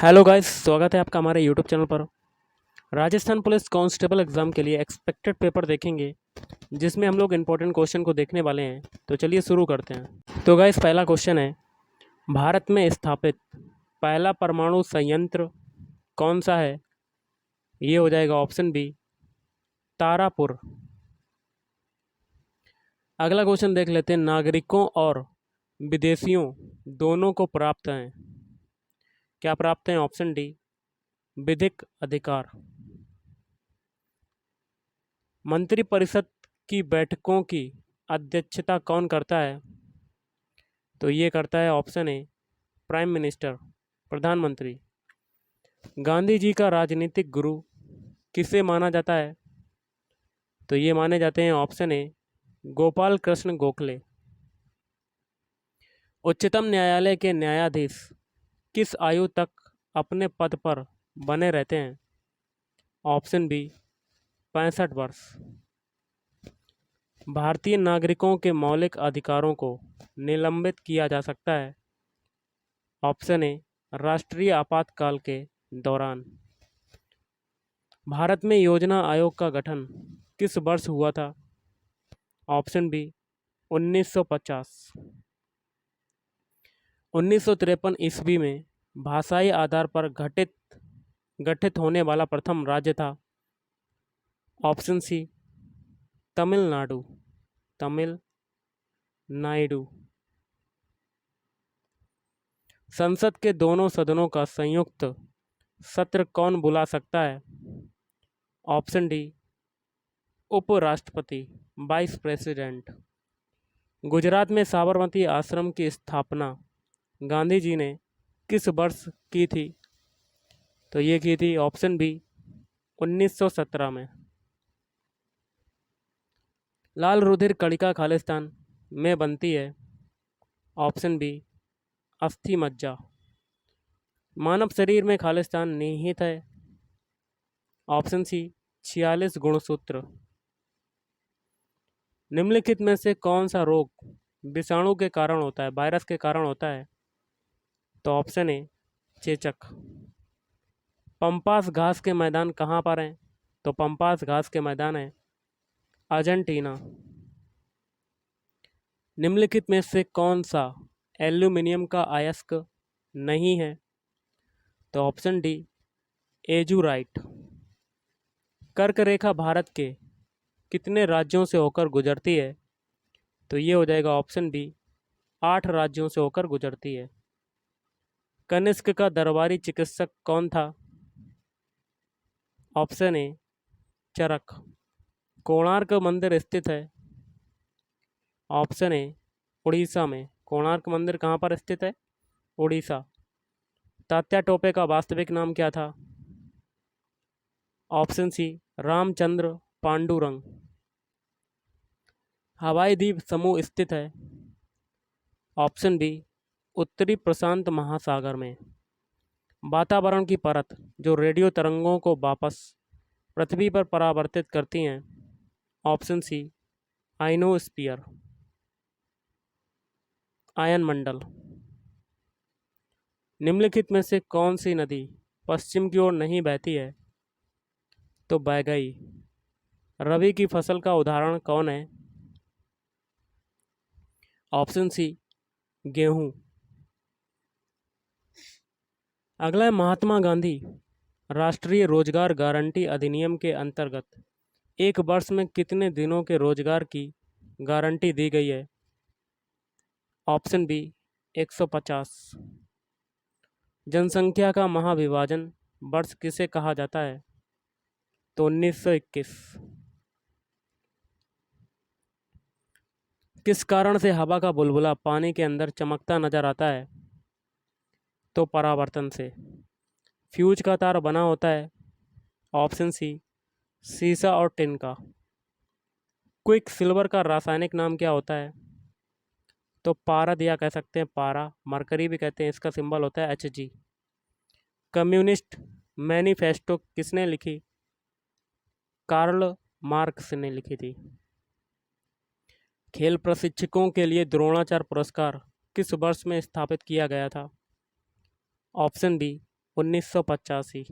Hello guys, स्वागत है आपका हमारे यूट्यूब चैनल पर। राजस्थान पुलिस कांस्टेबल एग्ज़ाम के लिए एक्सपेक्टेड पेपर देखेंगे, जिसमें हम लोग इंपॉर्टेंट क्वेश्चन को देखने वाले हैं। तो चलिए शुरू करते हैं। तो गाइस, पहला क्वेश्चन है, भारत में स्थापित पहला परमाणु संयंत्र कौन सा है? ये हो जाएगा ऑप्शन बी, तारापुर। अगला क्वेश्चन देख लेते हैं, नागरिकों और विदेशियों दोनों को प्राप्त हैं, क्या प्राप्त हैं? ऑप्शन डी, विधिक अधिकार। मंत्रिपरिषद की बैठकों की अध्यक्षता कौन करता है? तो ये करता है ऑप्शन ए, प्राइम मिनिस्टर, प्रधानमंत्री। गांधी जी का राजनीतिक गुरु किसे माना जाता है? तो ये माने जाते हैं ऑप्शन ए, गोपाल कृष्ण गोखले। उच्चतम न्यायालय के न्यायाधीश किस आयु तक अपने पद पर बने रहते हैं? ऑप्शन बी, 65 वर्ष। भारतीय नागरिकों के मौलिक अधिकारों को निलंबित किया जा सकता है? ऑप्शन ए, राष्ट्रीय आपातकाल के दौरान। भारत में योजना आयोग का गठन किस वर्ष हुआ था? Option B, 1950। 1953 ईस्वी में भाषाई आधार पर गठित होने वाला प्रथम राज्य था? ऑप्शन सी, तमिलनाडु। तमिलनाडु। संसद के दोनों सदनों का संयुक्त सत्र कौन बुला सकता है? ऑप्शन डी, उपराष्ट्रपति, वाइस प्रेसिडेंट। गुजरात में साबरमती आश्रम की स्थापना गांधी जी ने किस वर्ष की थी? तो ये की थी ऑप्शन बी, 1917 में। लाल रुधिर कणिका खालिस्तान में बनती है? ऑप्शन बी, अस्थि मज्जा। मानव शरीर में खालिस्तान निहित है? ऑप्शन सी, 46 गुणसूत्र। निम्नलिखित में से कौन सा रोग विषाणु के कारण होता है, वायरस के कारण होता है? तो ऑप्शन ए, चेचक। पंपास घास के मैदान कहाँ पर हैं? तो पंपास घास के मैदान है अर्जेंटीना। निम्नलिखित में से कौन सा एल्यूमिनियम का अयस्क नहीं है? तो ऑप्शन डी, एजुराइट। कर्क रेखा भारत के कितने राज्यों से होकर गुजरती है? तो ये हो जाएगा ऑप्शन बी, 8 राज्यों से होकर गुजरती है। कनिष्क का दरबारी चिकित्सक कौन था? ऑप्शन ए, चरक। कोणार्क मंदिर स्थित है? ऑप्शन ए, उड़ीसा में। कोणार्क मंदिर कहाँ पर स्थित है? उड़ीसा। तात्या टोपे का वास्तविक नाम क्या था? Option C, Ramchandra Pandurang. हवाई द्वीप समूह स्थित है? ऑप्शन बी, उत्तरी प्रशांत महासागर में। वातावरण की परत जो रेडियो तरंगों को वापस पृथ्वी पर परावर्तित करती हैं? ऑप्शन सी, आइनोस्फीयर, आयन मंडल। निम्नलिखित में से कौन सी नदी पश्चिम की ओर नहीं बहती है? तो बह गई। रबी की फसल का उदाहरण कौन है? ऑप्शन सी, गेहूं। अगला है, महात्मा गांधी राष्ट्रीय रोजगार गारंटी अधिनियम के अंतर्गत एक वर्ष में कितने दिनों के रोजगार की गारंटी दी गई है? Option B, 150। जनसंख्या का महाविभाजन वर्ष किसे कहा जाता है? तो 1921। किस कारण से हवा का बुलबुला पानी के अंदर चमकता नजर आता है? तो परावर्तन से। फ्यूज का तार बना होता है? ऑप्शन सी, सीसा और टिन का। क्विक सिल्वर का रासायनिक नाम क्या होता है? तो पारा दिया कह सकते हैं, पारा। मरकरी भी कहते हैं, इसका सिंबल होता है Hg। कम्युनिस्ट मैनिफेस्टो किसने लिखी? कार्ल मार्क्स ने लिखी थी। खेल प्रशिक्षकों के लिए द्रोणाचार्य पुरस्कार किस वर्ष में स्थापित किया गया था? Option B, 1985।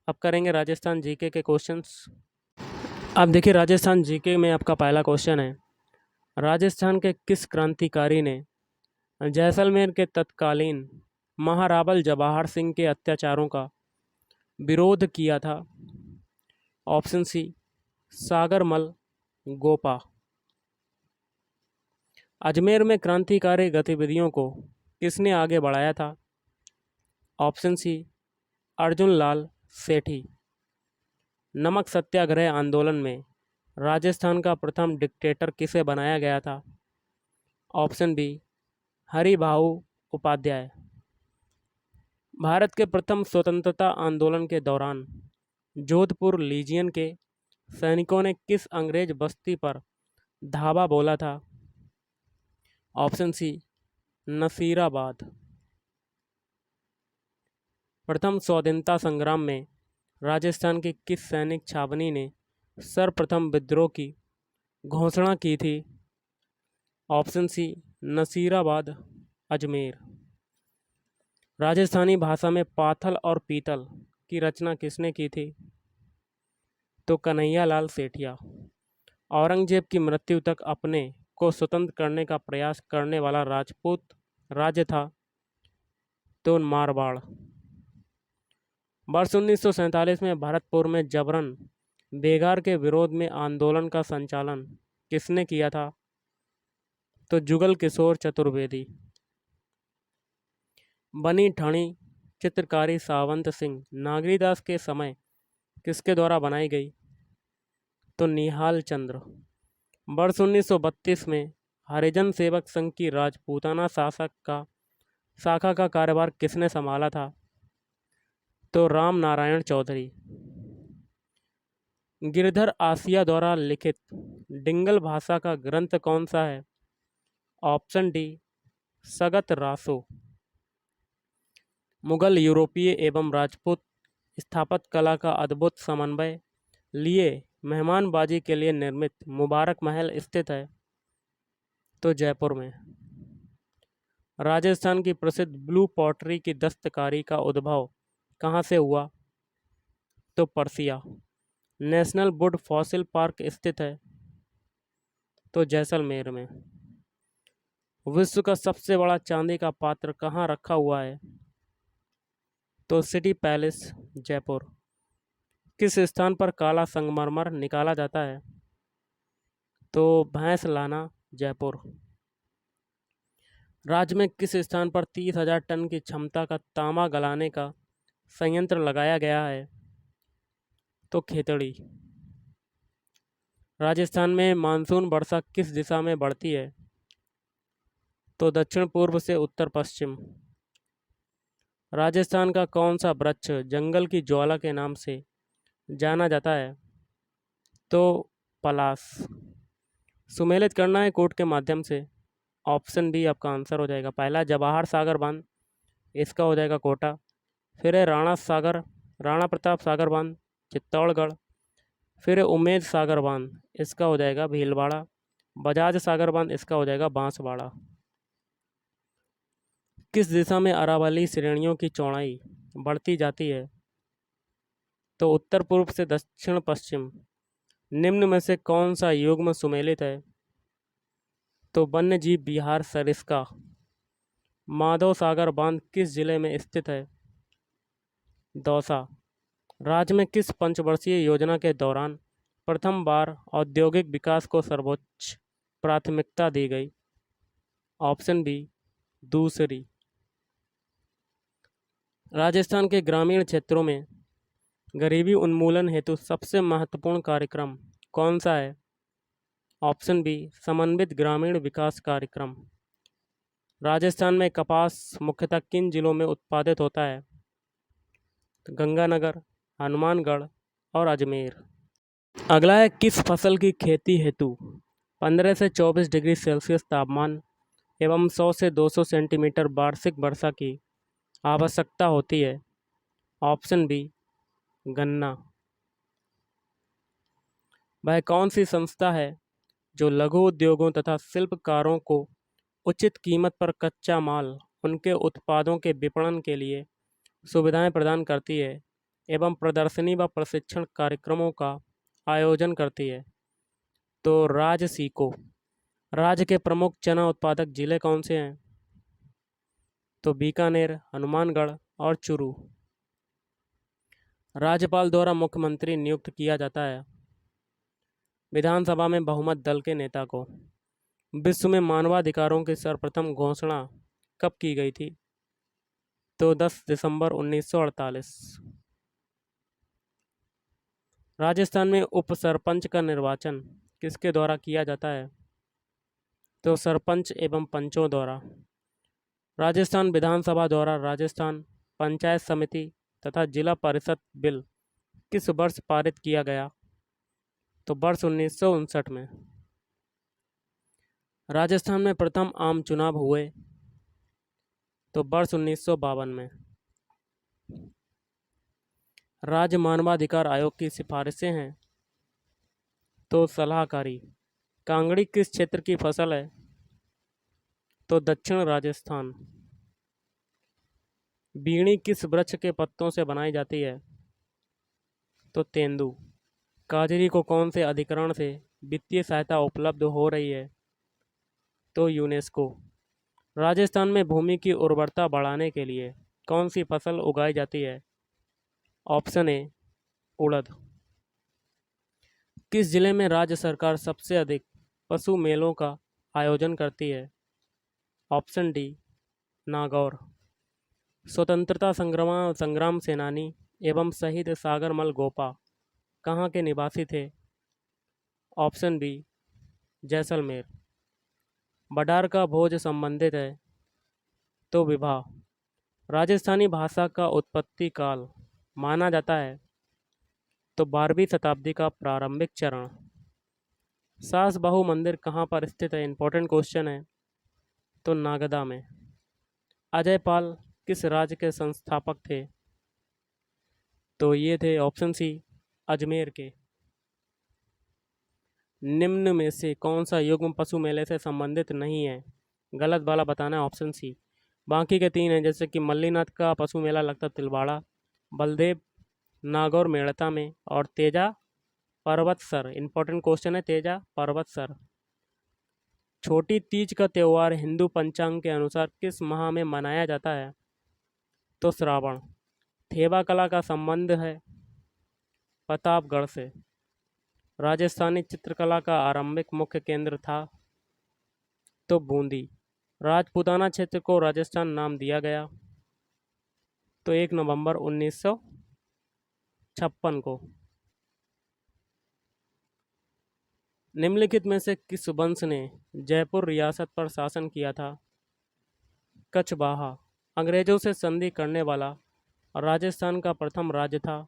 अब करेंगे राजस्थान जीके के क्वेश्चंस। अब देखिए राजस्थान जीके में आपका पहला क्वेश्चन है, राजस्थान के किस क्रांतिकारी ने जैसलमेर के तत्कालीन महारावल जवाहर सिंह के अत्याचारों का विरोध किया था? Option C Sagarmal Gopa. अजमेर में क्रांतिकारी गतिविधियों को किसने आगे बढ़ाया था? Option C Arjun Lal Sethi. नमक सत्याग्रह आंदोलन में राजस्थान का प्रथम डिक्टेटर किसे बनाया गया था? Option B Haribhau Upadhyay. भारत के प्रथम स्वतंत्रता आंदोलन के दौरान जोधपुर लीजियन के सैनिकों ने किस अंग्रेज बस्ती पर धावा बोला था? Option C Nasirabad. प्रथम स्वाधीनता संग्राम में राजस्थान की किस सैनिक छावनी ने सर्वप्रथम विद्रोह की घोषणा की थी? Option C Nasirabad Ajmer. राजस्थानी भाषा में पाथल और पीतल की रचना किसने की थी? तो कन्हैया लाल सेठिया। औरंगजेब की मृत्यु तक अपने को स्वतंत्र करने का प्रयास करने वाला राजपूत राज्य था? तो मारवाड़। वर्ष 1947 में भरतपुर में जबरन बेगार के विरोध में आंदोलन का संचालन किसने किया था? तो जुगल किशोर चतुर्वेदी। बनी ठणी चित्रकारी सावंत सिंह नागरीदास के समय किसके द्वारा बनाई गई? तो निहाल चंद्र। वर्ष 1932 में हरिजन सेवक संघ की राजपूताना शाखा का कार्यभार किसने संभाला था? तो राम नारायण चौधरी। गिरधर आसिया द्वारा लिखित डिंगल भाषा का ग्रंथ कौन सा है? Option D Sagat Raso. मुगल यूरोपीय एवं राजपूत स्थापत्य कला का अद्भुत समन्वय लिए मेहमानबाजी के लिए निर्मित मुबारक महल स्थित है? तो जयपुर में। राजस्थान की प्रसिद्ध ब्लू पॉटरी की दस्तकारी का उद्भव कहाँ से हुआ? तो Persia. National would fossil park स्थित है? तो जैसलमेर में। विश्व का सबसे बड़ा चांदी का पात्र कहाँ रखा हुआ है? तो सिटी पैलेस जयपुर। किस स्थान पर काला संगमरमर निकाला जाता है? तो भैंसलाना जयपुर। राज्य में किस स्थान पर 30,000 टन की क्षमता का तांबा गलाने का संयंत्र लगाया गया है? तो खेतड़ी। राजस्थान में मानसून वर्षा किस दिशा में बढ़ती है? तो दक्षिण पूर्व से उत्तर पश्चिम। राजस्थान का कौन सा वृक्ष जंगल की ज्वाला के नाम से जाना जाता है? तो पलास। सुमेलित करना है कोट के माध्यम से। ऑप्शन बी आपका आंसर हो जाएगा। पहला जवाहर सागर बांध, इसका हो जाएगा कोटा। फिर है राणा प्रताप सागर बांध चित्तौड़गढ़। फिर है उमेद सागर बांध, इसका हो जाएगा भीलवाड़ा। बजाज सागर बांध, इसका हो जाएगा बांसवाड़ा। किस दिशा में अरावली श्रेणियों की चौड़ाई बढ़ती जाती है? तो उत्तर पूर्व से दक्षिण पश्चिम। निम्न में से कौन सा युग्म सुमेलित है? तो वन्यजीव विहार सरिस्का। माधव सागर बांध किस जिले में स्थित है? दौसा। राज्य में किस पंचवर्षीय योजना के दौरान प्रथम बार औद्योगिक विकास को सर्वोच्च प्राथमिकता दी गई? ऑप्शन बी दूसरी। राजस्थान के ग्रामीण क्षेत्रों में गरीबी उन्मूलन हेतु सबसे महत्वपूर्ण कार्यक्रम कौन सा है? ऑप्शन बी समन्वित ग्रामीण विकास कार्यक्रम। राजस्थान में कपास मुख्यतः किन जिलों में उत्पादित होता है? तो गंगानगर, हनुमानगढ़ और अजमेर। अगला है किस फसल की खेती हेतु 15 से 24 डिग्री सेल्सियस तापमान एवं 100 से 200 सेंटीमीटर वार्षिक वर्षा की आवश्यकता होती है? ऑप्शन बी गन्ना। वह कौन सी संस्था है जो लघु उद्योगों तथा शिल्पकारों को उचित कीमत पर कच्चा माल उनके उत्पादों के विपणन के लिए सुविधाएं प्रदान करती है एवं प्रदर्शनी व प्रशिक्षण कार्यक्रमों का आयोजन करती है। तो राज्य सीको, राज्य के प्रमुख चना उत्पादक जिले कौन से हैं? तो बीकानेर, हनुमानगढ़ और चूरू। राज्यपाल द्वारा मुख्यमंत्री नियुक्त किया जाता है। विधानसभा में बहुमत दल के नेता को। विश्व में मानवाधिकारों की सर्वप्रथम घोषणा कब की गई थी? तो 10 दिसंबर 1948। राजस्थान में उप सरपंच का निर्वाचन किसके द्वारा किया जाता है? तो सरपंच एवं पंचों द्वारा। राजस्थान विधानसभा द्वारा राजस्थान पंचायत समिति तथा जिला परिषद बिल किस वर्ष पारित किया गया? तो वर्ष 1959 में। राजस्थान में प्रथम आम चुनाव हुए? तो वर्ष 1952 में। राज्य मानवाधिकार आयोग की सिफारिशें हैं? तो सलाहकारी। कांगड़ी किस क्षेत्र की फसल है? तो दक्षिण राजस्थान। बीड़ी किस वृक्ष के पत्तों से बनाई जाती है? तो तेंदू। काजरी को कौन से अधिकरण से वित्तीय सहायता उपलब्ध हो रही है? तो यूनेस्को। राजस्थान में भूमि की उर्वरता बढ़ाने के लिए कौन सी फसल उगाई जाती है? ऑप्शन ए उड़द। किस जिले में राज्य सरकार सबसे अधिक पशु मेलों का आयोजन करती है? Option D Nagaur. स्वतंत्रता संग्राम सेनानी एवं शहीद सागरमल गोपा कहाँ के निवासी थे? Option B Jaisalmer. बडार का भोज संबंधित है? तो विवाह। राजस्थानी भाषा का उत्पत्ति काल माना जाता है? तो 12वीं शताब्दी का प्रारंभिक चरण। सास बहू मंदिर कहाँ पर स्थित है? इंपॉर्टेंट क्वेश्चन है। तो नागदा में। अजय पाल किस राज्य के संस्थापक थे? तो ये थे ऑप्शन सी अजमेर के। निम्न में से कौन सा युग्म पशु मेले से संबंधित नहीं है? गलत वाला बताना है ऑप्शन सी। बाकी के 3 हैं, जैसे कि मल्लीनाथ का पशु मेला लगता तिलवाड़ा, बलदेव नागौर मेड़ता में और तेजा पर्वतसर। इंपॉर्टेंट क्वेश्चन है तेजा पर्वतसर। छोटी तीज का त्यौहार हिंदू पंचांग के अनुसार किस माह में मनाया जाता है? तो श्रावण। थेबा कला का संबंध है प्रतापगढ़ से। राजस्थानी चित्रकला का आरंभिक मुख्य केंद्र था? तो बूंदी। राजपूताना क्षेत्र को राजस्थान नाम दिया गया? तो 1 नवंबर 1956 को। निम्नलिखित में से किस वंश ने जयपुर रियासत पर शासन किया था? कछवाहा। अंग्रेजों से संधि करने वाला राजस्थान का प्रथम राज्य था?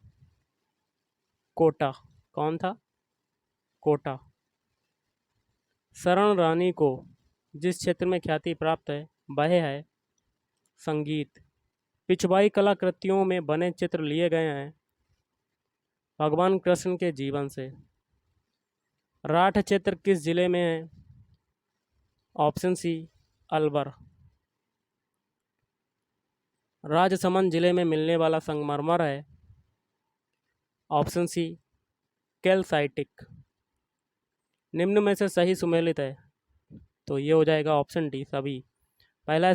कोटा। कौन था? कोटा। शरण रानी को जिस क्षेत्र में ख्याति प्राप्त है वह है संगीत। पिछवाई कलाकृतियों में बने चित्र लिए गए हैं भगवान कृष्ण के जीवन से। राठ क्षेत्र किस जिले में है? ऑप्शन सी अलवर। राजसमंद जिले में मिलने वाला संगमरमर है? Option C calcitic. निम्न में से सही सुमेलित है? तो ये हो जाएगा ऑप्शन डी सभी। पहला है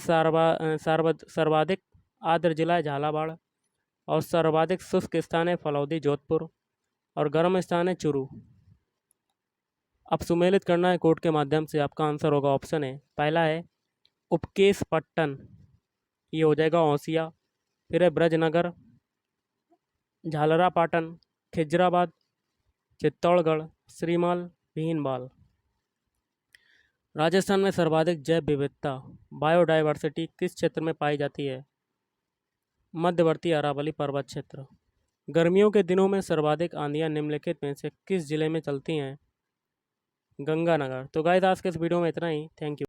सर्वाधिक आर्द्र जिला है झालावाड़, और सर्वाधिक शुष्क स्थान है फलौदी जोधपुर, और गर्म स्थान है चूरू। अब सुमेलित करना है कोड के माध्यम से। आपका आंसर होगा ऑप्शन है पहला है उपकेश पट्टन, ये हो जाएगा औसिया। फिर है ब्रजनगर, झालरापाटन, खिजराबाद, चित्तौड़गढ़, श्रीमाल, भीनमाल। राजस्थान में सर्वाधिक जैव विविधता बायोडाइवर्सिटी किस क्षेत्र में पाई जाती है? मध्यवर्ती अरावली पर्वत क्षेत्र। गर्मियों के दिनों में सर्वाधिक आंधियाँ निम्नलिखित में से किस जिले में चलती हैं? गंगानगर। तो गाइस आज के इस वीडियो में इतना ही। Thank you.